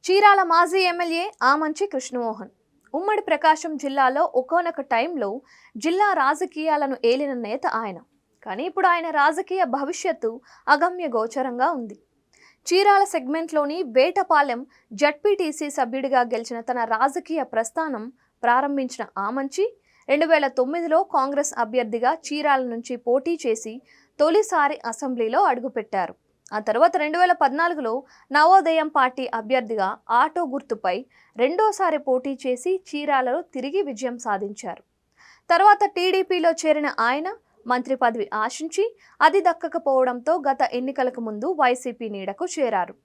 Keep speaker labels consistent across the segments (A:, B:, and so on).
A: చీరాల మాజీ ఎమ్మెల్యే ఆమంచి కృష్ణమోహన్ ఉమ్మడి ప్రకాశం జిల్లాలో ఒకానొక టైంలో జిల్లా రాజకీయాలను ఏలిన నేత ఆయన. కానీ ఇప్పుడు ఆయన రాజకీయ భవిష్యత్తు అగమ్య గోచరంగా ఉంది. చీరాల సెగ్మెంట్లోని వేటపాలెం జడ్పీటీసీ సభ్యుడిగా గెలిచిన తన రాజకీయ ప్రస్థానం ప్రారంభించిన ఆమంచి 2009లో కాంగ్రెస్ అభ్యర్థిగా చీరాల నుంచి పోటీ చేసి తొలిసారి అసెంబ్లీలో అడుగుపెట్టారు. ఆ తర్వాత 2014లో నవోదయం పార్టీ అభ్యర్థిగా ఆటో గుర్తుపై రెండోసారి పోటీ చేసి చీరాలలో తిరిగి విజయం సాధించారు. తర్వాత టీడీపీలో చేరిన ఆయన మంత్రి పదవి ఆశించి అది దక్కకపోవడంతో గత ఎన్నికలకు ముందు వైసీపీ నీడకు చేరారు.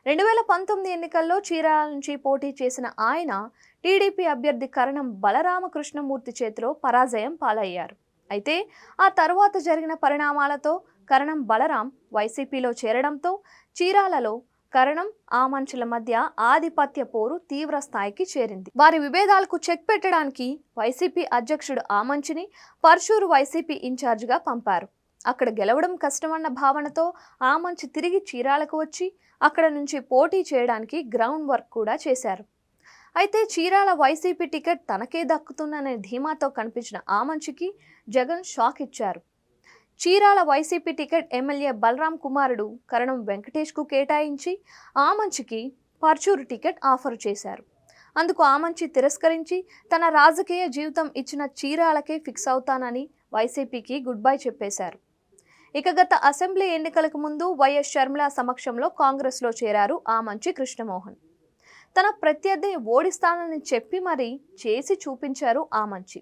A: 2019 ఎన్నికల్లో చీరాల నుంచి పోటీ చేసిన ఆయన టీడీపీ అభ్యర్థి కరణం బలరామకృష్ణమూర్తి చేతిలో పరాజయం పాలయ్యారు. అయితే ఆ తర్వాత జరిగిన పరిణామాలతో కరణం బలరాం వైసీపీలో చేరడంతో చీరాలలో కరణం ఆమంచుల మధ్య ఆధిపత్య పోరు తీవ్ర స్థాయికి చేరింది. వారి విభేదాలకు చెక్ పెట్టడానికి వైసీపీ అధ్యక్షుడు ఆమంచిని పర్చూరు వైసీపీ ఇన్ఛార్జిగా పంపారు. అక్కడ గెలవడం కష్టమన్న భావనతో ఆమంచి తిరిగి చీరాలకు వచ్చి అక్కడ నుంచి పోటీ చేయడానికి గ్రౌండ్ వర్క్ కూడా చేశారు. అయితే చీరాల వైసీపీ టికెట్ తనకే దక్కుతుందనే ధీమాతో కనిపించిన ఆమంచికి జగన్ షాక్ ఇచ్చారు. Chirala YCP ticket MLA Balaram కుమారుడు కరణం వెంకటేష్కు కేటాయించి ఆమంచికి పర్చూరు టికెట్ ఆఫర్ చేశారు. అందుకు ఆమంచి తిరస్కరించి తన రాజకీయ జీవితం ఇచ్చిన చీరాలకే ఫిక్స్ అవుతానని వైసీపీకి గుడ్ బై చెప్పేశారు. ఇక గత అసెంబ్లీ ఎన్నికలకు ముందు వైఎస్ షర్మిల సమక్షంలో కాంగ్రెస్లో చేరారు ఆమంచి కృష్ణమోహన్. తన ప్రత్యర్థిని ఓడిస్తానని చెప్పి మరీ చేసి చూపించారు ఆమంచి.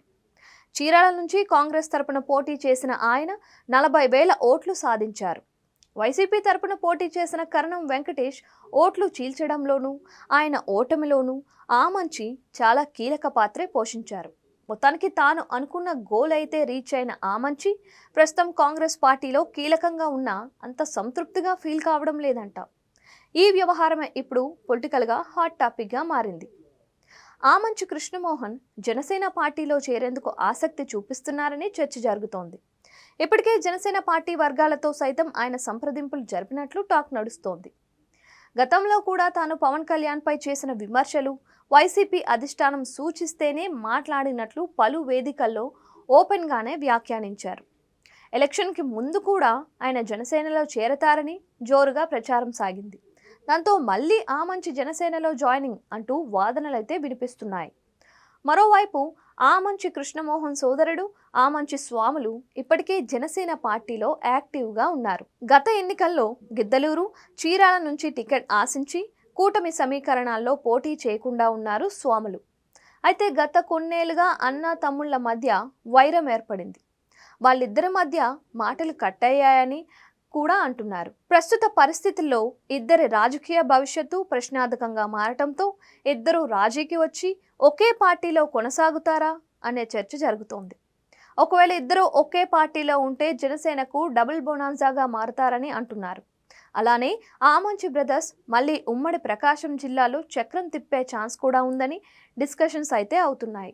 A: చీరాల నుంచి కాంగ్రెస్ తరపున పోటీ చేసిన ఆయన 40,000 ఓట్లు సాధించారు. వైసీపీ తరపున పోటీ చేసిన కరణం వెంకటేష్ ఓట్లు చీల్చడంలోనూ ఆయన ఓటమిలోనూ ఆమంచి చాలా కీలక పాత్రే పోషించారు. మొత్తానికి తాను అనుకున్న గోల్ అయితే రీచ్ అయిన ఆమంచి ప్రస్తుతం కాంగ్రెస్ పార్టీలో కీలకంగా ఉన్న అంత సంతృప్తిగా ఫీల్ కావడం లేదంట. ఈ వ్యవహారమే ఇప్పుడు పొలిటికల్గా హాట్ టాపిక్గా మారింది. ఆమంచి కృష్ణమోహన్ జనసేన పార్టీలో చేరేందుకు ఆసక్తి చూపిస్తున్నారని చర్చ జరుగుతోంది. ఇప్పటికే జనసేన పార్టీ వర్గాలతో సైతం ఆయన సంప్రదింపులు జరిపినట్లు టాక్ నడుస్తోంది. గతంలో కూడా తాను పవన్ కళ్యాణ్పై చేసిన విమర్శలు వైసీపీ అధిష్టానం సూచిస్తేనే మాట్లాడినట్లు పలు వేదికల్లో ఓపెన్గానే వ్యాఖ్యానించారు. ఎలక్షన్కి ముందు కూడా ఆయన జనసేనలో చేరతారని జోరుగా ప్రచారం సాగింది. దాంతో మళ్ళీ ఆమంచి జనసేనలో జాయినింగ్ అంటూ వాదనలైతే వినిపిస్తున్నాయి. మరోవైపు ఆమంచి కృష్ణమోహన్ సోదరుడు ఆమంచి స్వాములు ఇప్పటికే జనసేన పార్టీలో యాక్టివ్గా ఉన్నారు. గత ఎన్నికల్లో గిద్దలూరు, చీరాల నుంచి టికెట్ ఆశించి కూటమి సమీకరణాల్లో పోటీ చేయకుండా ఉన్నారు స్వాములు. అయితే గత కొన్నేళ్లుగా అన్నా తమ్ముళ్ల మధ్య వైరం ఏర్పడింది. వాళ్ళిద్దరి మధ్య మాటలు కట్టయ్యాయని కూడా అంటున్నారు. ప్రస్తుత పరిస్థితుల్లో ఇద్దరి రాజకీయ భవిష్యత్తు ప్రశ్నార్థకంగా మారటంతో ఇద్దరు రాజీకి వచ్చి ఒకే పార్టీలో కొనసాగుతారా అనే చర్చ జరుగుతోంది. ఒకవేళ ఇద్దరు ఒకే పార్టీలో ఉంటే జనసేనకు డబుల్ బొనాన్సాగా మారతారని అంటున్నారు. అలానే ఆమంచి బ్రదర్స్ మళ్ళీ ఉమ్మడి ప్రకాశం జిల్లాలో చక్రం తిప్పే ఛాన్స్ కూడా ఉందని డిస్కషన్స్ అయితే అవుతున్నాయి.